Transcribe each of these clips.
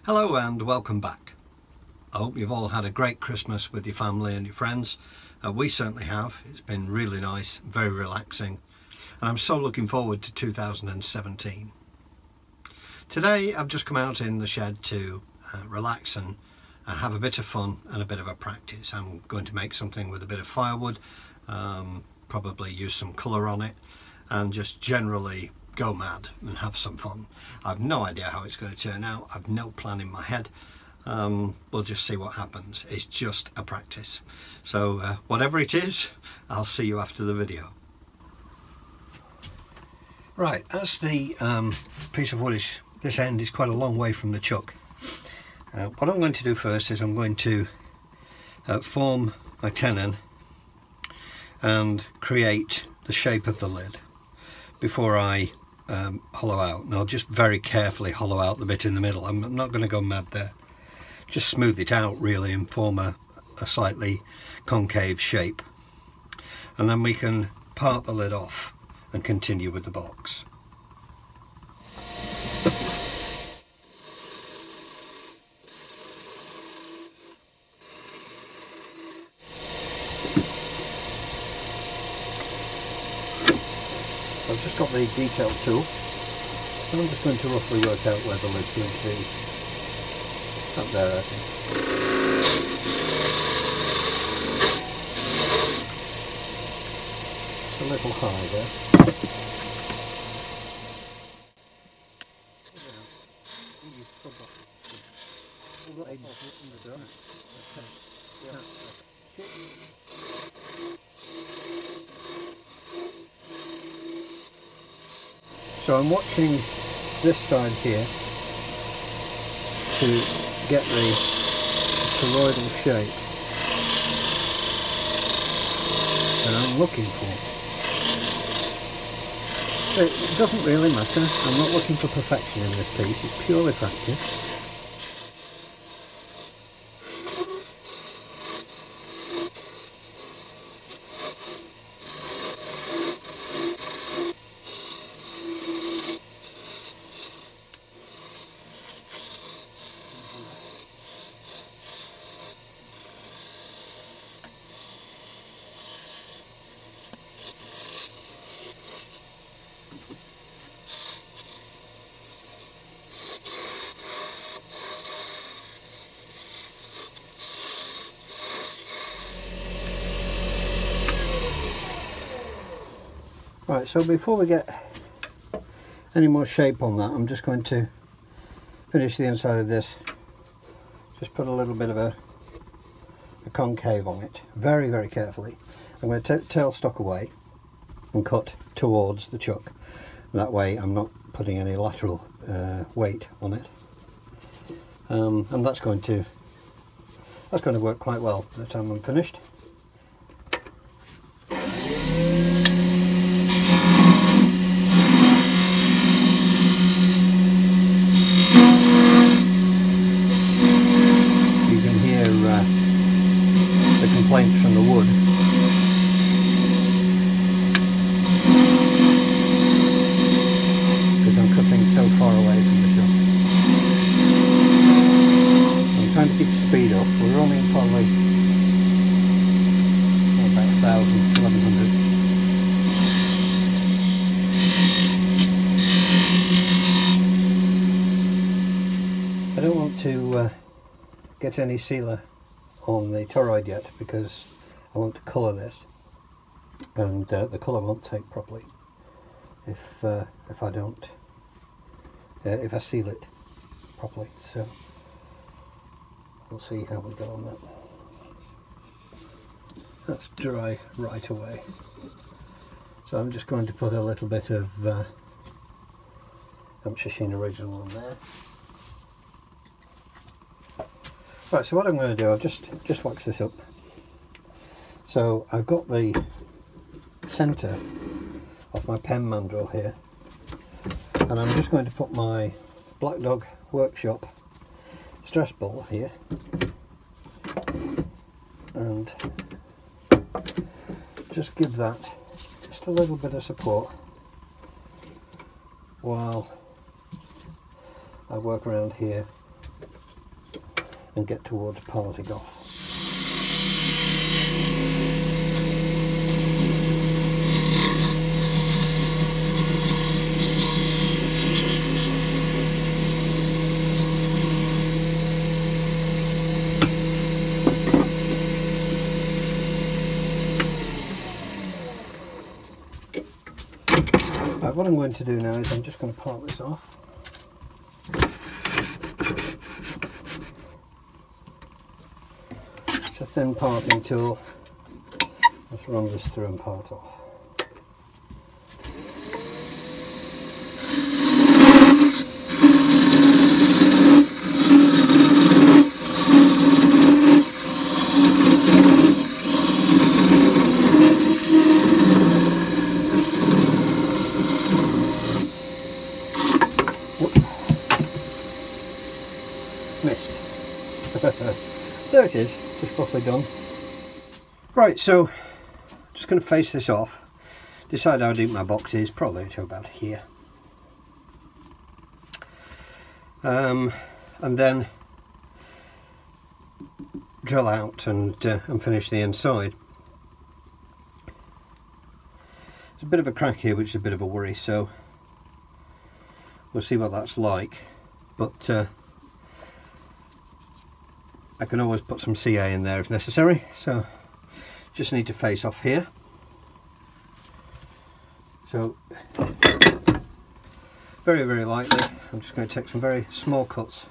Hello and welcome back. I hope you've all had a great Christmas with your family and your friends. We certainly have. It's been really nice, very relaxing, and I'm so looking forward to 2017. Today I've just come out in the shed to relax and have a bit of fun and a bit of a practice. I'm going to make something with a bit of firewood, probably use some colour on it, and just generally go mad and have some fun. I've no idea how it's going to turn out. I've no plan in my head. We'll just see what happens. It's just a practice. So whatever it is, I'll see you after the video. Right, as the piece of wood is, this end is quite a long way from the chuck. What I'm going to do first is I'm going to form my tenon and create the shape of the lid before I hollow out, and I'll just very carefully hollow out the bit in the middle. I'm not going to go mad there. Just smooth it out really and form a slightly concave shape, and then we can part the lid off and continue with the box. I've just got the detail tool, and I'm just going to roughly work out where the lid's going to be. Up there, I think. It's a little high there. So I'm watching this side here to get the toroidal shape that I'm looking for. It doesn't really matter. I'm not looking for perfection in this piece. It's purely practice. Right, so before we get any more shape on that, I'm just going to finish the inside of this. Just put a little bit of a concave on it, very, very carefully. I'm going to tailstock away and cut towards the chuck. That way I'm not putting any lateral weight on it. And that's going to work quite well by the time I'm finished. Complaints from the wood. Because I'm cutting so far away from the shop. I'm trying to keep the speed up. We're running probably about 1,000, 1,100. I don't want to get any sealer on the toroid yet, because I want to colour this, and the colour won't take properly if I don't if I seal it properly. So we'll see how we go on that. That's dry right away, so I'm just going to put a little bit of Sheen Original on there. Right, so what I'm going to do, I'll just wax this up. So I've got the centre of my pen mandrel here, and I'm just going to put my Black Dog Workshop stress ball here, and just give that just a little bit of support while I work around here and get towards parting off. Right, what I'm going to do now is I'm just going to part this off. It's a thin parting tool. Let's run this through and part off. Missed. There it is, just properly done. Right, so just going to face this off, decide how deep my box is, probably to about here, and then drill out and finish the inside. There's a bit of a crack here, which is a bit of a worry, so we'll see what that's like, but I can always put some CA in there if necessary, so just need to face off here. So very, very lightly, I'm just going to take some very small cuts.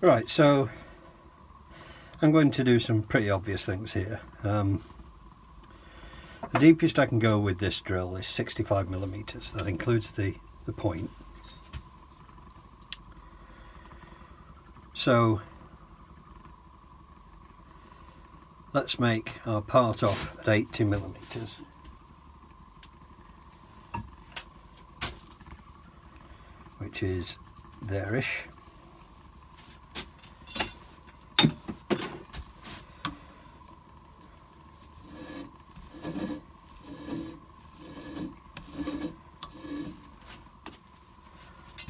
Right, so I'm going to do some pretty obvious things here. The deepest I can go with this drill is 65mm. That includes the point. So let's make our part off at 80mm. Which is there-ish.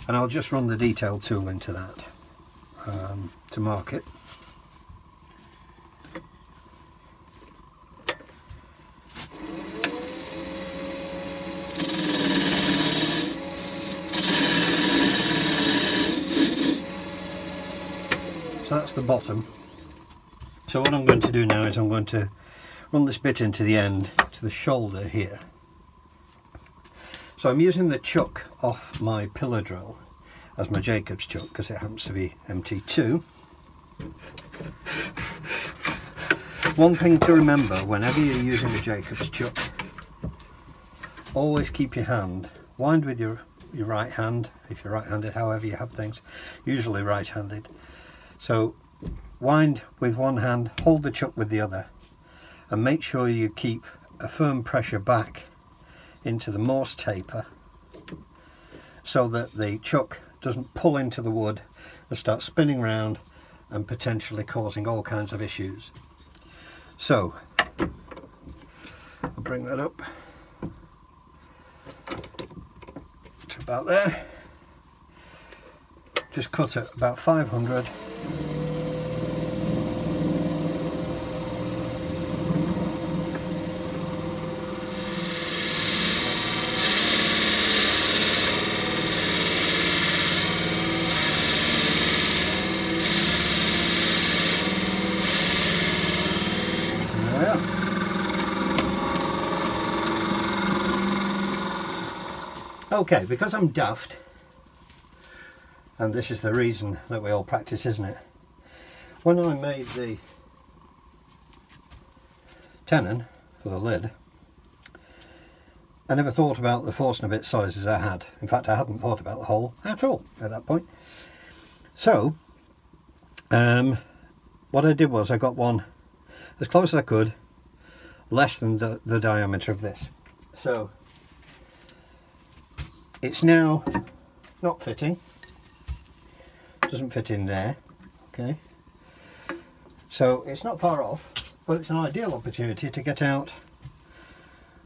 And I'll just run the detail tool into that to mark it. So that's the bottom. So what I'm going to do now is I'm going to run this bit into the end, to the shoulder here. So I'm using the chuck off my pillar drill as my Jacob's chuck because it happens to be MT2. One thing to remember whenever you're using the Jacob's chuck, always keep your hand, wind with your right hand, if you're right-handed, however you have things, usually right-handed. So wind with one hand, hold the chuck with the other, and make sure you keep a firm pressure back into the Morse taper so that the chuck doesn't pull into the wood and start spinning round and potentially causing all kinds of issues. So I'll bring that up to about there. Just cut it about 500. Okay, because I'm daft, and this is the reason that we all practice, isn't it? When I made the tenon for the lid, I never thought about the Forstner bit sizes I had. In fact, I hadn't thought about the hole at all at that point. So, what I did was I got one as close as I could, less than the diameter of this. So, it's now not fitting. Doesn't fit in there. Okay. So it's not far off, but it's an ideal opportunity to get out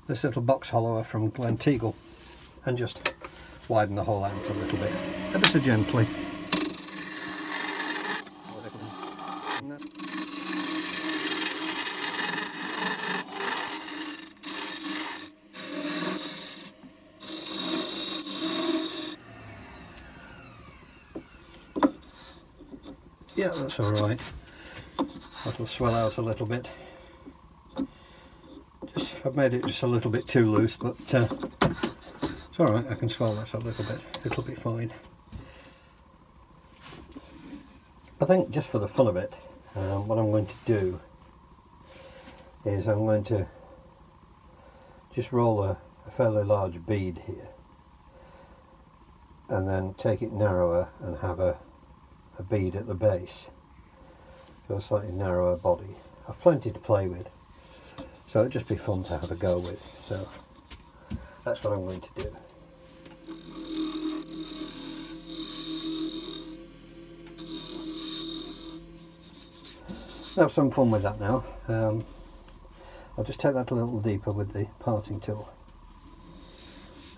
this little box hollower from Glenteagle and just widen the hole out a little bit, ever so gently. Yeah, that's alright. That'll swell out a little bit. I've made it just a little bit too loose, but it's alright, I can swell that a little bit. It'll be fine. I think just for the fun of it, what I'm going to do is I'm going to just roll a fairly large bead here and then take it narrower and have a bead at the base, so a slightly narrower body. I've plenty to play with, so it'll just be fun to have a go with, so that's what I'm going to do. Have some fun with that now. I'll just take that a little deeper with the parting tool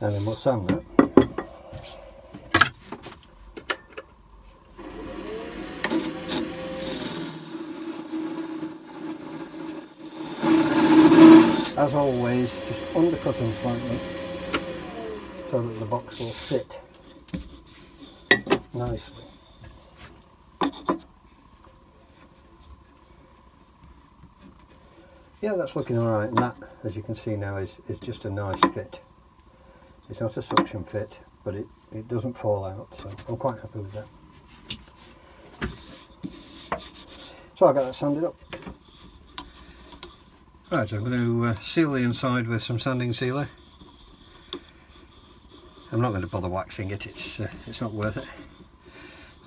and then we'll sand that. As always, just undercutting slightly so that the box will sit nicely. Yeah, that's looking alright, and that, as you can see now, is just a nice fit. It's not a suction fit, but it doesn't fall out, so I'm quite happy with that. So I'll get that sanded up. Right, I'm going to seal the inside with some sanding sealer. I'm not going to bother waxing it, it's not worth it.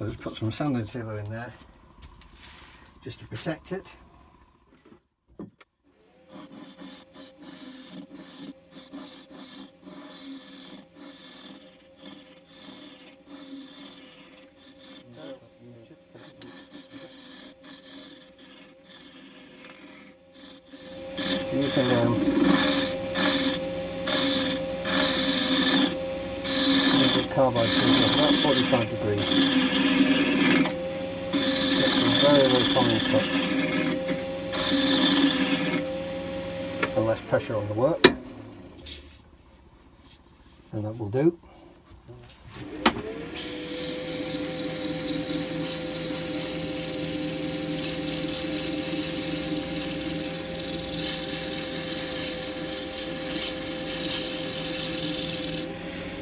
I'll just put some sanding sealer in there just to protect it. Using carbide filter about 45 degrees. Get some very, very fine cuts and less pressure on the work, and that will do.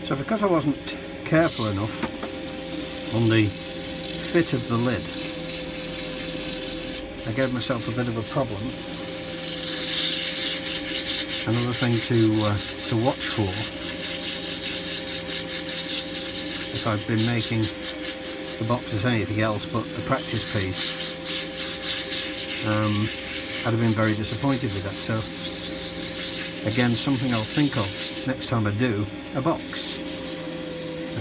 So because I wasn't careful enough on the fit of the lid, I gave myself a bit of a problem. Another thing to watch for, if I'd been making the box as anything else but a practice piece, I'd have been very disappointed with that. So again, something I'll think of next time I do a box.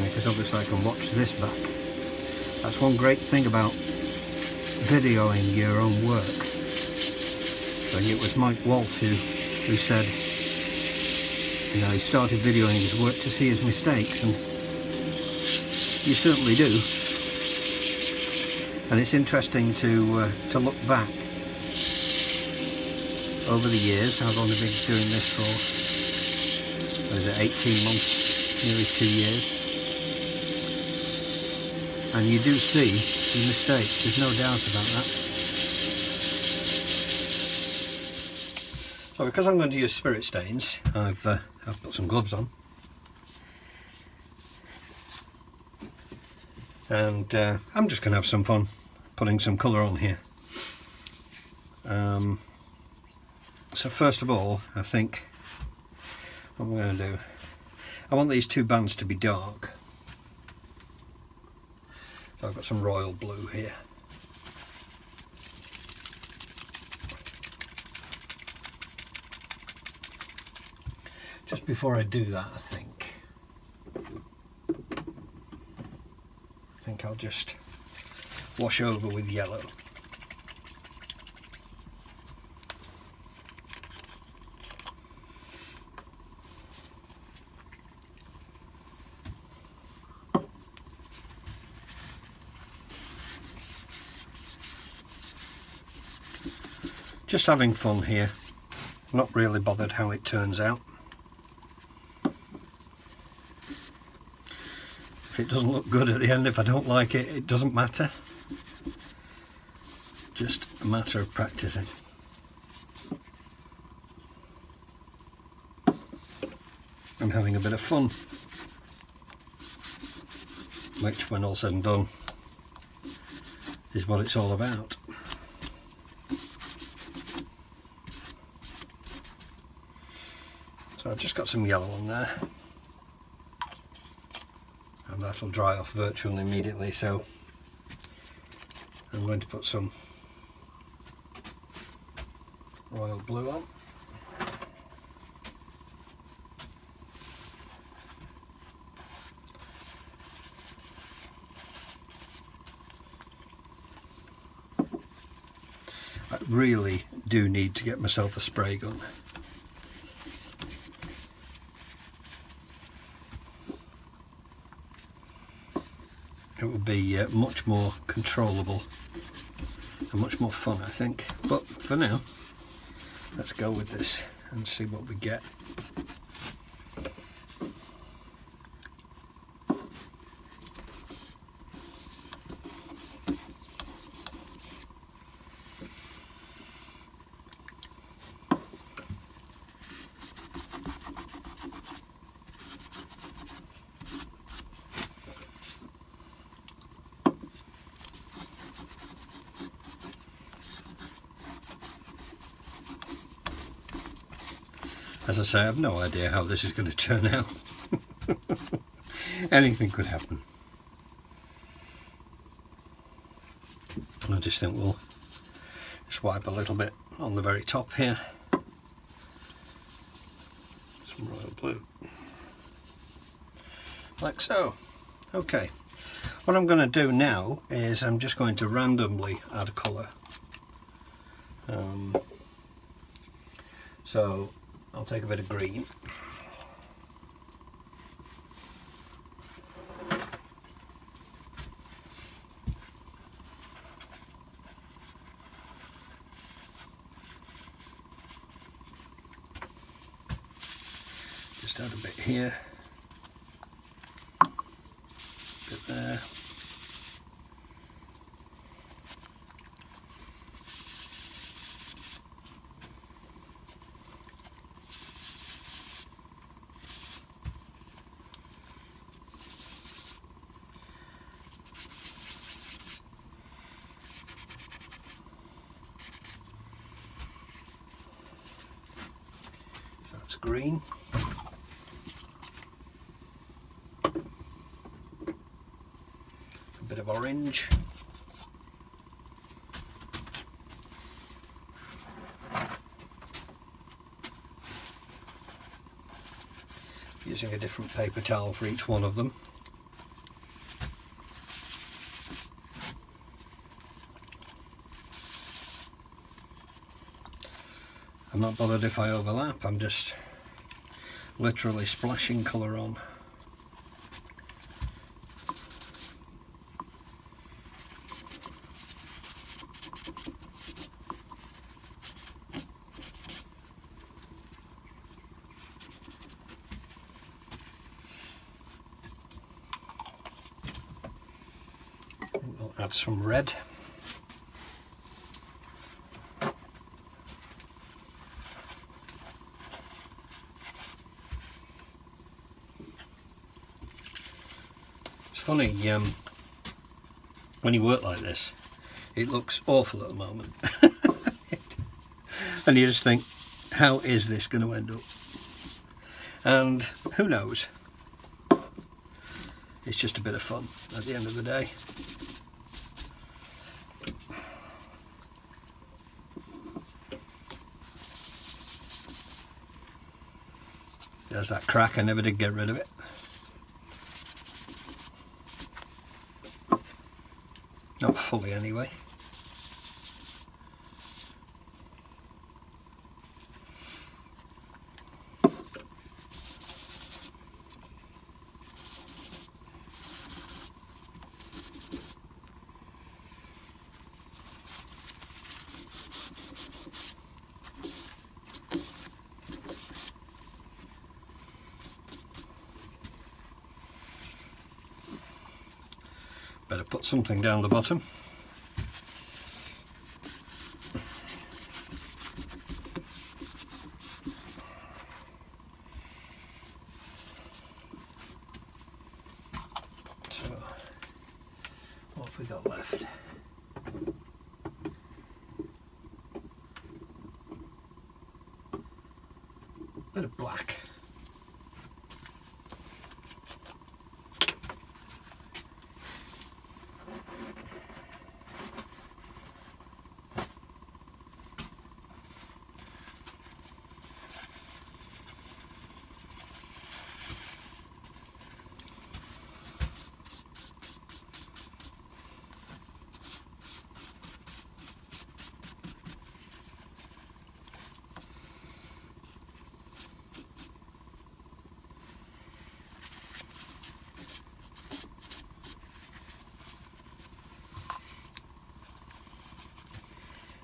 Because obviously I can watch this back. That's one great thing about videoing your own work. I think it was Mike Walsh who said, you know, he started videoing his work to see his mistakes, and you certainly do. And it's interesting to look back over the years. I've only been doing this for, what is it, 18 months, nearly 2 years. And you do see the mistakes, there's no doubt about that. So because I'm going to use spirit stains, I've put some gloves on. And I'm just going to have some fun putting some colour on here. So first of all, I think what I'm going to do, I want these two bands to be dark. So I've got some royal blue here. Just before I do that, I think think I'll just wash over with yellow. Just having fun here, not really bothered how it turns out. If it doesn't look good at the end, if I don't like it, it doesn't matter. Just a matter of practicing. And having a bit of fun. Which, when all said and done, is what it's all about. So I've just got some yellow on there, and that'll dry off virtually immediately, so I'm going to put some royal blue on. I really do need to get myself a spray gun. It would be much more controllable and much more fun, I think. But for now, let's go with this and see what we get. As I say, I have no idea how this is going to turn out. Anything could happen. I just think we'll just wipe a little bit on the very top here. Some royal blue. Like so. Okay. What I'm going to do now is I'm just going to randomly add a colour. So I'll take a bit of green. Just add a bit here, a bit there. Green. A bit of orange. Using a different paper towel for each one of them. I'm not bothered if I overlap, I'm just literally splashing colour on. We'll add some red. Funny, when you work like this, it looks awful at the moment. And you just think, how is this going to end up? And who knows? It's just a bit of fun at the end of the day. There's that crack, I never did get rid of it. Not fully anyway. Better put something down the bottom. So, what have we got left? Bit of black.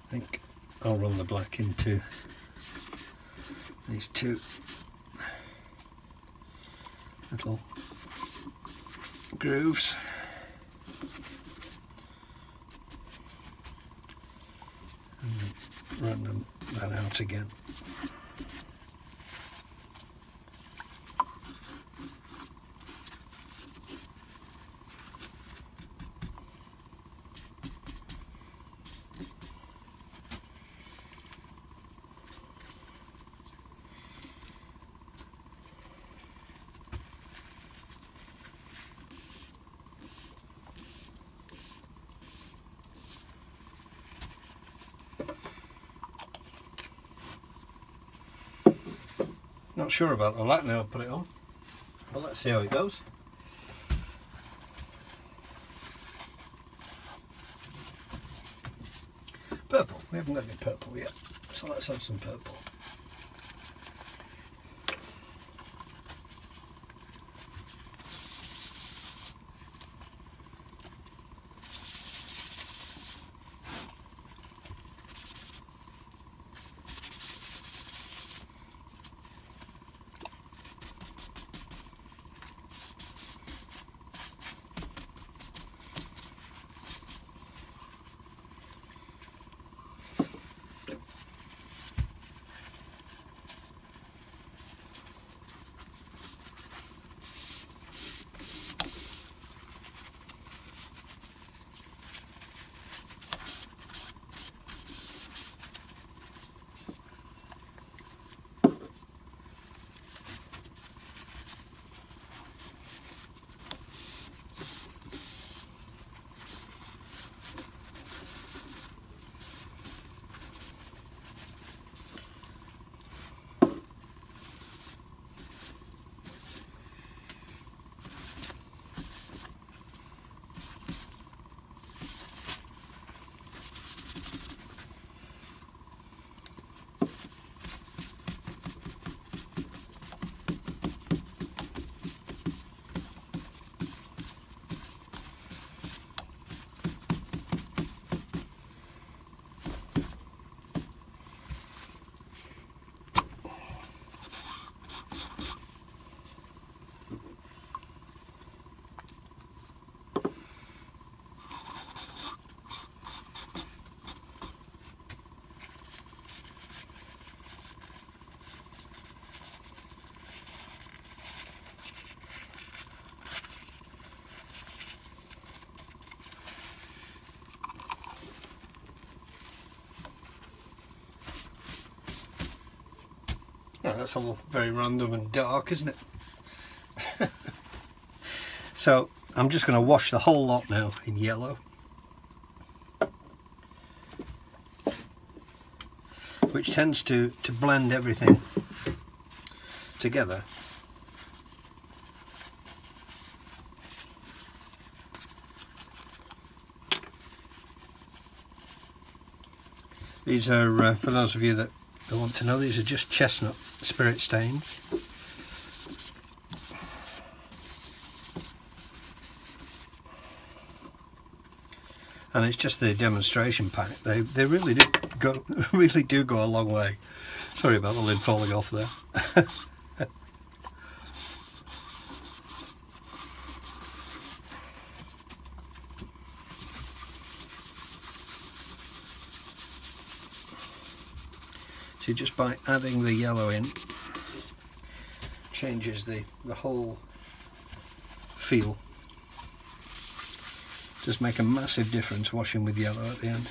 I think I'll run the black into these two little grooves. And run that out again. Not sure about the light now. I'll put it on, but let's see how it goes. Purple. We haven't got any purple yet, so let's have some purple. Oh, that's all very random and dark, isn't it? So I'm just going to wash the whole lot now in yellow, which tends to blend everything together. These are, for those of you that want to know, these are just chestnut spirit stains. And it's just the demonstration pack. They really do go a long way. Sorry about the lid falling off there. So just by adding the yellow in, changes the whole feel. Does make a massive difference washing with yellow at the end.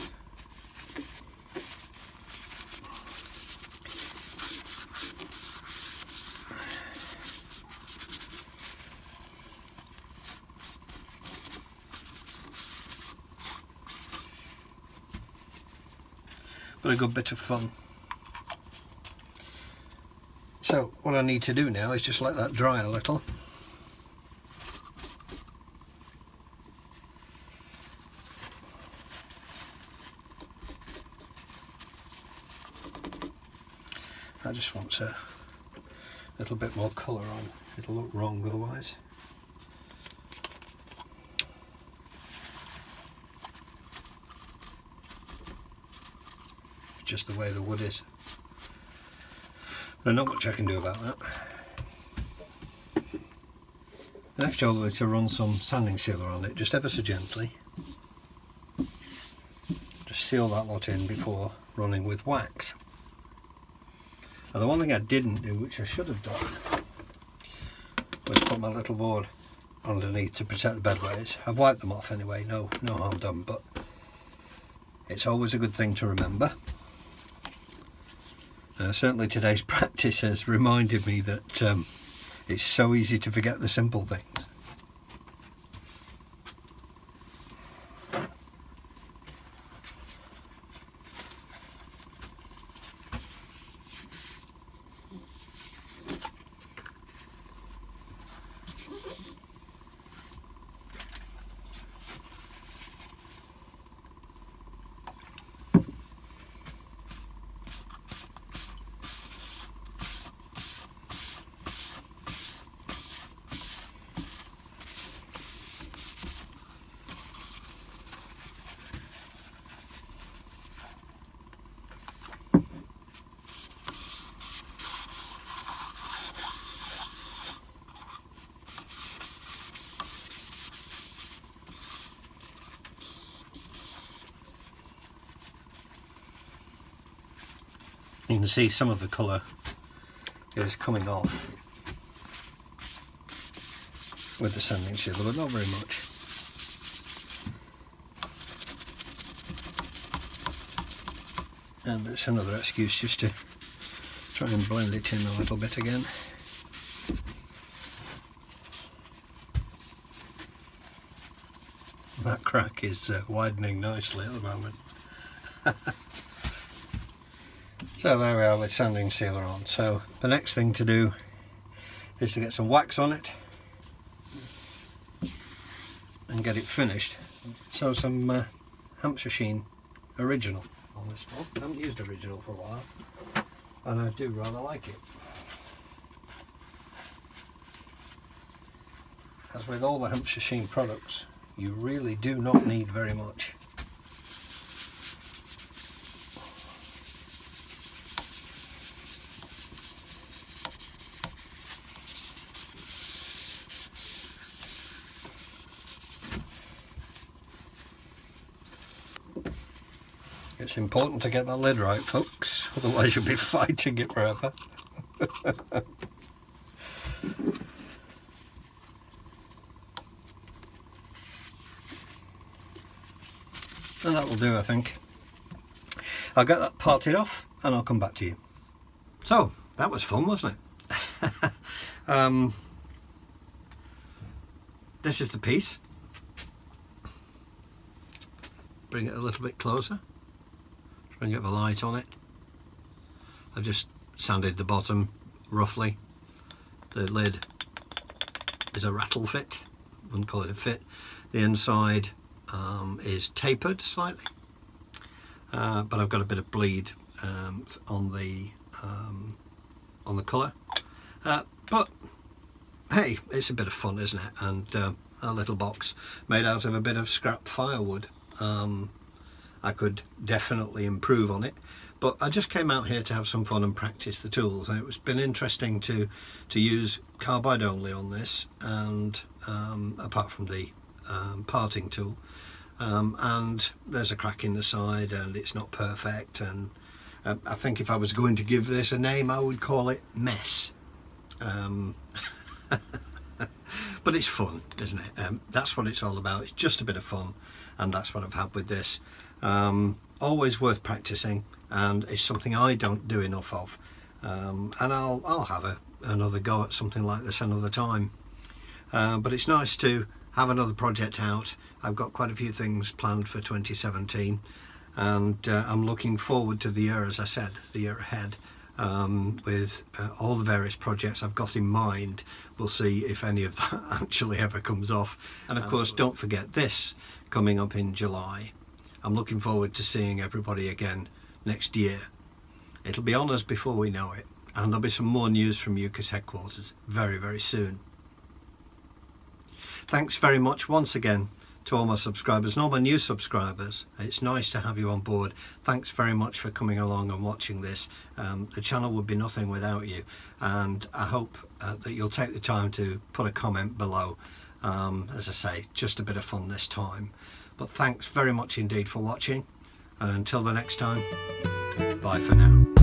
But a good bit of fun. So what I need to do now is just let that dry a little. I just want a little bit more colour on. It'll look wrong otherwise. Just the way the wood is. There's not much I can do about that. The next job will be to run some sanding sealer on it, just ever so gently. Just seal that lot in before running with wax. Now the one thing I didn't do, which I should have done, was put my little board underneath to protect the bedways. I've wiped them off anyway, no harm done, but it's always a good thing to remember. Certainly today's practice has reminded me that it's so easy to forget the simple things. You can see some of the colour is coming off with the sanding sealer, but not very much. And it's another excuse just to try and blend it in a little bit again. That crack is widening nicely at the moment. So there we are with sanding sealer on. So the next thing to do is to get some wax on it and get it finished. So some Hampshire Sheen original on this one. I haven't used original for a while and I do rather like it. As with all the Hampshire Sheen products, you really do not need very much. It's important to get that lid right, folks, otherwise you'll be fighting it forever. And that will do, I think. I'll get that parted off and I'll come back to you. So, that was fun, wasn't it? This is the piece. Bring it a little bit closer. Try and get the light on it. I've just sanded the bottom roughly. The lid is a rattle fit. I wouldn't call it a fit. The inside is tapered slightly. but I've got a bit of bleed on the colour. But hey, it's a bit of fun, isn't it? And a little box made out of a bit of scrap firewood. I could definitely improve on it, but I just came out here to have some fun and practice the tools, and it's been interesting to use carbide only on this, and apart from the parting tool, and there's a crack in the side and it's not perfect, and I think if I was going to give this a name I would call it mess. But it's fun, isn't it? That's what it's all about. It's just a bit of fun, and that's what I've had with this. Always worth practicing, and it's something I don't do enough of, and I'll have another go at something like this another time. But it's nice to have another project out. I've got quite a few things planned for 2017, and I'm looking forward to the year, as I said, the year ahead, with all the various projects I've got in mind. We'll see if any of that actually ever comes off. And of course, don't forget this coming up in July. I'm looking forward to seeing everybody again next year. It'll be on us before we know it, and there'll be some more news from UCAS headquarters very, very soon. Thanks very much once again to all my subscribers and all my new subscribers. It's nice to have you on board. Thanks very much for coming along and watching this. The channel would be nothing without you, and I hope that you'll take the time to put a comment below. As I say, just a bit of fun this time. But thanks very much indeed for watching, and until the next time, bye for now.